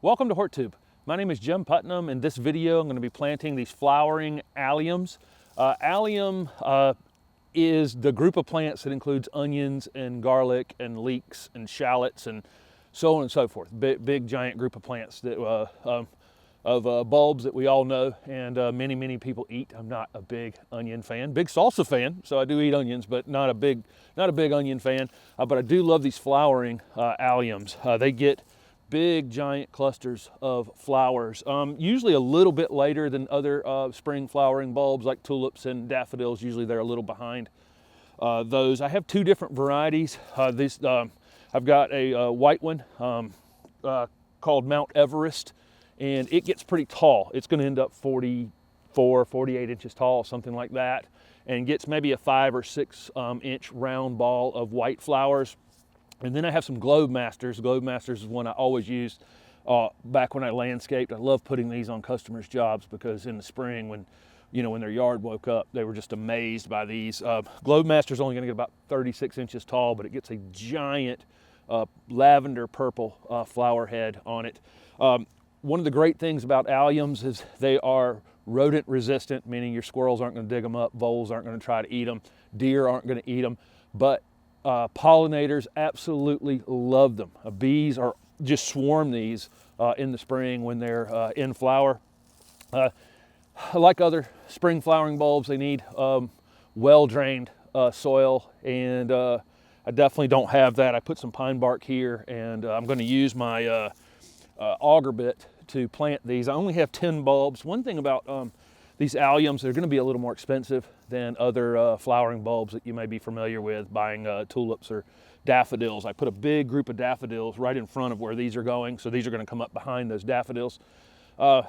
Welcome to HortTube. My name is Jim Putnam. In this video, I'm going to be planting these flowering alliums. Allium is the group of plants that includes onions and garlic and leeks and shallots and so on and so forth. Big giant group of plants that bulbs that we all know and many people eat. I'm not a big onion fan, big salsa fan, so I do eat onions, but not a big onion fan. But I do love these flowering alliums. They get big giant clusters of flowers, usually a little bit later than other spring flowering bulbs like tulips and daffodils. Usually they're a little behind those. I have two different varieties. I've got a white one called Mount Everest, and it gets pretty tall. It's going to end up 44, 48 inches tall, something like that, and gets maybe a 5 or 6 inch round ball of white flowers. And then I have some GLOBEMASTers. GLOBEMASTers is one I always used back when I landscaped. I love putting these on customers' jobs because in the spring, when their yard woke up, they were just amazed by these. GLOBEMASTer is only going to get about 36 inches tall, but it gets a giant lavender purple flower head on it. One of the great things about alliums is they are rodent resistant, meaning your squirrels aren't going to dig them up, voles aren't going to try to eat them, deer aren't going to eat them, but pollinators absolutely love them. Bees are just swarm these in the spring when they're in flower. Like other spring flowering bulbs, they need well-drained soil, and I definitely don't have that. I put some pine bark here, and I'm going to use my auger bit to plant these. I only have 10 bulbs. One thing about these alliums, they're going to be a little more expensive than other flowering bulbs that you may be familiar with buying tulips or daffodils. I put a big group of daffodils right in front of where these are going, so these are going to come up behind those daffodils. They're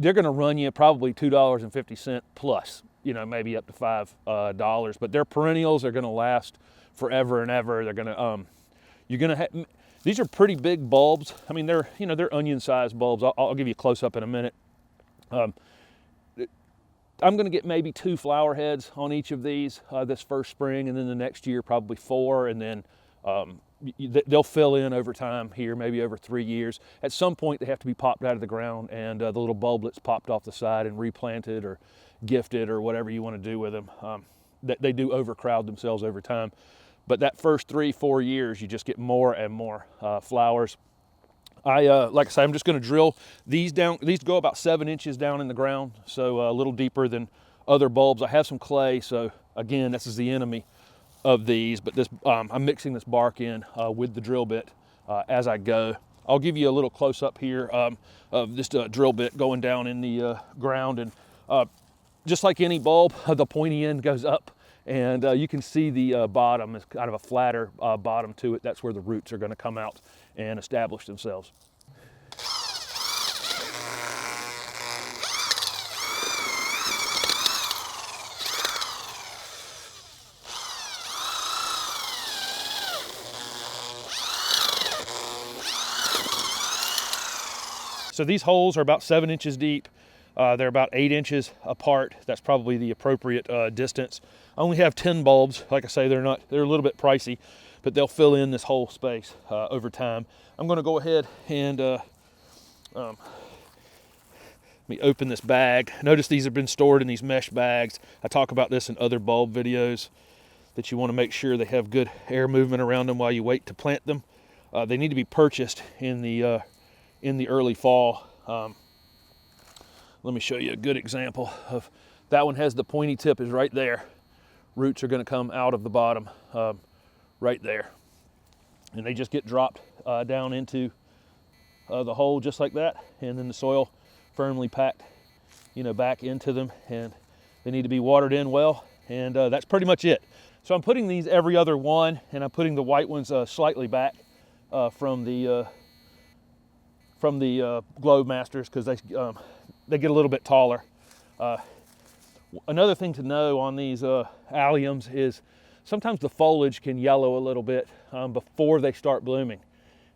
going to run you probably $2.50 plus, maybe up to $5, but they're perennials. They're going to last forever and ever. They're going to you're going to have, these are pretty big bulbs. I mean, they're onion-sized bulbs. I'll give you a close-up in a minute. I'm going to get maybe 2 flower heads on each of these this first spring, and then the next year probably 4, and then they'll fill in over time here, maybe over 3 years. At some point they have to be popped out of the ground, and the little bulblets popped off the side and replanted or gifted or whatever you want to do with them. They do overcrowd themselves over time, but that first 3-4 years you just get more and more flowers. Like I say, I'm just going to drill these down. These go about 7 inches down in the ground, so a little deeper than other bulbs. I have some clay, so again, this is the enemy of these, but this I'm mixing this bark in with the drill bit as I go. I'll give you a little close-up here of this drill bit going down in the ground, and just like any bulb, the pointy end goes up, and you can see the bottom is kind of a flatter bottom to it. That's where the roots are going to come out and establish themselves. So these holes are about 7 inches deep. They're about 8 inches apart. That's probably the appropriate distance. I only have 10 bulbs. Like I say, they're a little bit pricey, but they'll fill in this whole space over time. I'm going to go ahead and let me open this bag. Notice these have been stored in these mesh bags. I talk about this in other bulb videos, that you want to make sure they have good air movement around them while you wait to plant them. They need to be purchased in the early fall. Let me show you a good example of that one. Has the pointy tip is right there. Roots are going to come out of the bottom right there, and they just get dropped down into the hole just like that, and then the soil firmly packed back into them, and they need to be watered in well, and that's pretty much it. So I'm putting these every other one, and I'm putting the white ones slightly back from the GLOBEMASTers because they get a little bit taller. Another thing to know on these alliums is sometimes the foliage can yellow a little bit before they start blooming.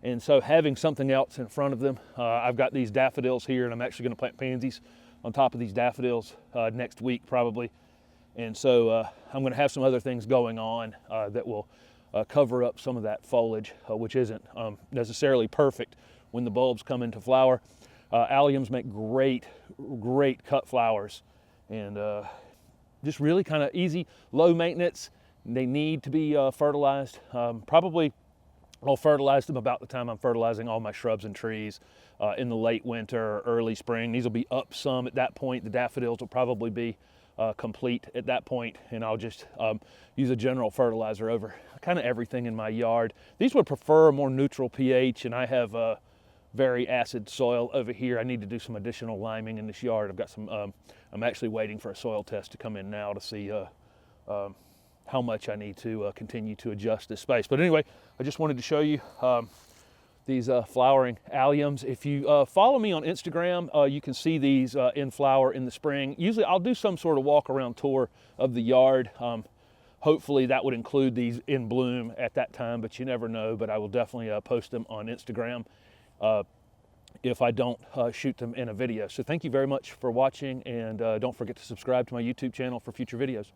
And so having something else in front of them, I've got these daffodils here, and I'm actually going to plant pansies on top of these daffodils next week probably. And so I'm going to have some other things going on that will cover up some of that foliage, which isn't necessarily perfect when the bulbs come into flower. Alliums make great cut flowers, and just really kind of easy, low maintenance. They need to be fertilized. Probably I'll fertilize them about the time I'm fertilizing all my shrubs and trees in the late winter or early spring. These will be up some at that point. The daffodils will probably be complete at that point, and I'll just use a general fertilizer over kind of everything in my yard. These would prefer a more neutral pH, and I have very acid soil over here. I need to do some additional liming in this yard. I've got some, I'm actually waiting for a soil test to come in now to see how much I need to continue to adjust this space. But anyway, I just wanted to show you these flowering alliums. If you follow me on Instagram, you can see these in flower in the spring. Usually I'll do some sort of walk around tour of the yard. Hopefully that would include these in bloom at that time, but you never know. But I will definitely post them on Instagram if I don't shoot them in a video. So thank you very much for watching, and don't forget to subscribe to my YouTube channel for future videos.